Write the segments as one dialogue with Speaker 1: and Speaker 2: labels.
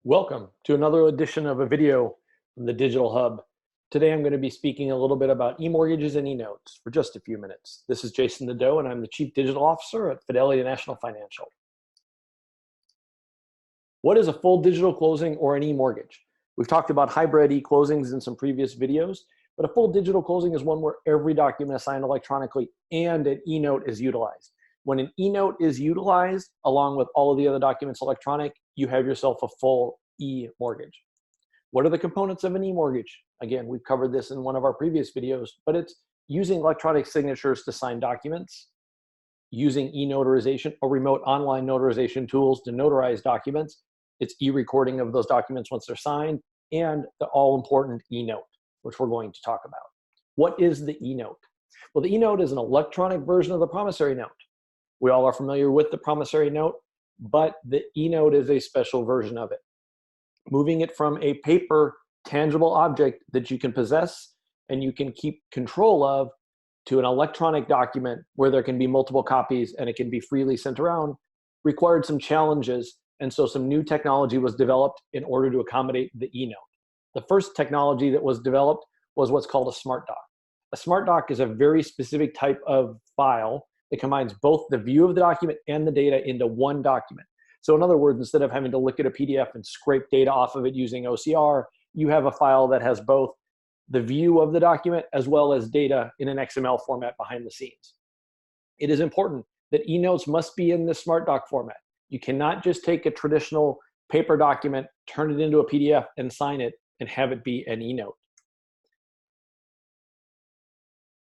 Speaker 1: Welcome to another edition of a video from the Digital Hub. Today I'm going to be speaking a little bit about eMortgages and eNotes for just a few minutes. This is Jason Nadeau and I'm the Chief Digital Officer at Fidelity National Financial. What is a full digital closing or an eMortgage? We've talked about hybrid e-closings in some previous videos, but a full digital closing is one where every document is signed electronically and an eNote is utilized. When an eNote is utilized, along with all of the other documents electronic, you have yourself a full eMortgage. What are the components of an eMortgage? Again, we've covered this in one of our previous videos, but it's using electronic signatures to sign documents, using e-notarization or remote online notarization tools to notarize documents. It's e-recording of those documents once they're signed, and the all-important eNote, which we're going to talk about. What is the eNote? Well, the eNote is an electronic version of the promissory note. We all are familiar with the promissory note, but the eNote is a special version of it. Moving it from a paper, tangible object that you can possess and you can keep control of to an electronic document where there can be multiple copies and it can be freely sent around required some challenges, and so some new technology was developed in order to accommodate the eNote. The first technology that was developed was what's called a smart doc. A smart doc is a very specific type of file that combines both the view of the document and the data into one document. So in other words, instead of having to look at a PDF and scrape data off of it using OCR, you have a file that has both the view of the document as well as data in an XML format behind the scenes. It is important that eNotes must be in the smart doc format. You cannot just take a traditional paper document, turn it into a PDF and sign it and have it be an eNote.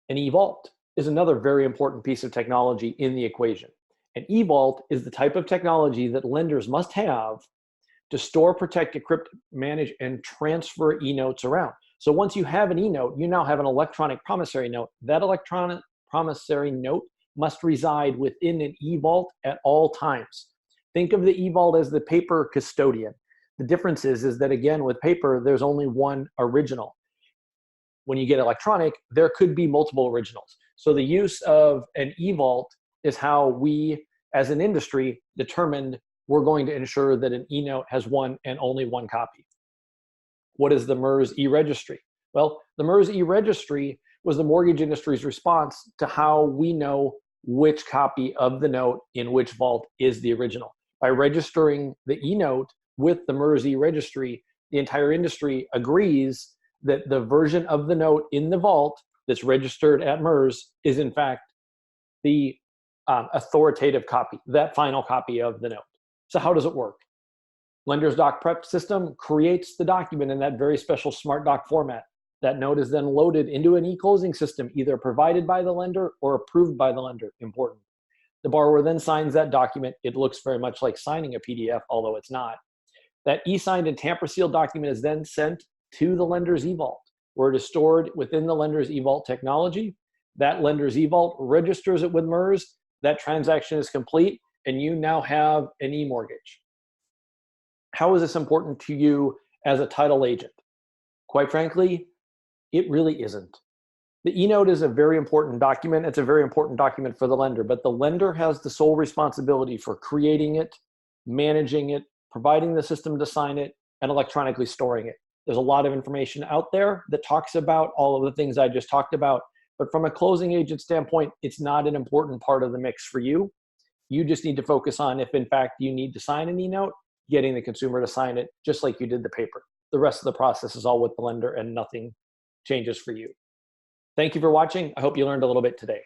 Speaker 1: An eVault is another very important piece of technology in the equation. An eVault is the type of technology that lenders must have to store, protect, decrypt, manage, and transfer eNotes around. So once you have an eNote, you now have an electronic promissory note. That electronic promissory note must reside within an eVault at all times. Think of the eVault as the paper custodian. The difference is that, again, with paper, there's only one original. When you get electronic, there could be multiple originals. So the use of an eVault is how we, as an industry, determined we're going to ensure that an eNote has one and only one copy. What is the MERS e-registry? Well, the MERS e-registry was the mortgage industry's response to how we know which copy of the note in which vault is the original. By registering the eNote with the MERS e-registry, the entire industry agrees that the version of the note in the vault that's registered at MERS is in fact the authoritative copy, that final copy of the note. So how does it work? Lender's Doc Prep system creates the document in that very special smart doc format. That note is then loaded into an e-closing system, either provided by the lender or approved by the lender. Important. The borrower then signs that document. It looks very much like signing a PDF, although it's not. That e-signed and tamper-sealed document is then sent to the lender's eVault, where it is stored within the lender's eVault technology. That lender's eVault registers it with MERS. That transaction is complete, and you now have an eMortgage. How is this important to you as a title agent? Quite frankly, it really isn't. The eNote is a very important document. It's a very important document for the lender, but the lender has the sole responsibility for creating it, managing it, providing the system to sign it, and electronically storing it. There's a lot of information out there that talks about all of the things I just talked about, but from a closing agent standpoint, it's not an important part of the mix for you. You just need to focus on, if in fact you need to sign an eNote, getting the consumer to sign it just like you did the paper. The rest of the process is all with the lender and nothing changes for you. Thank you for watching. I hope you learned a little bit today.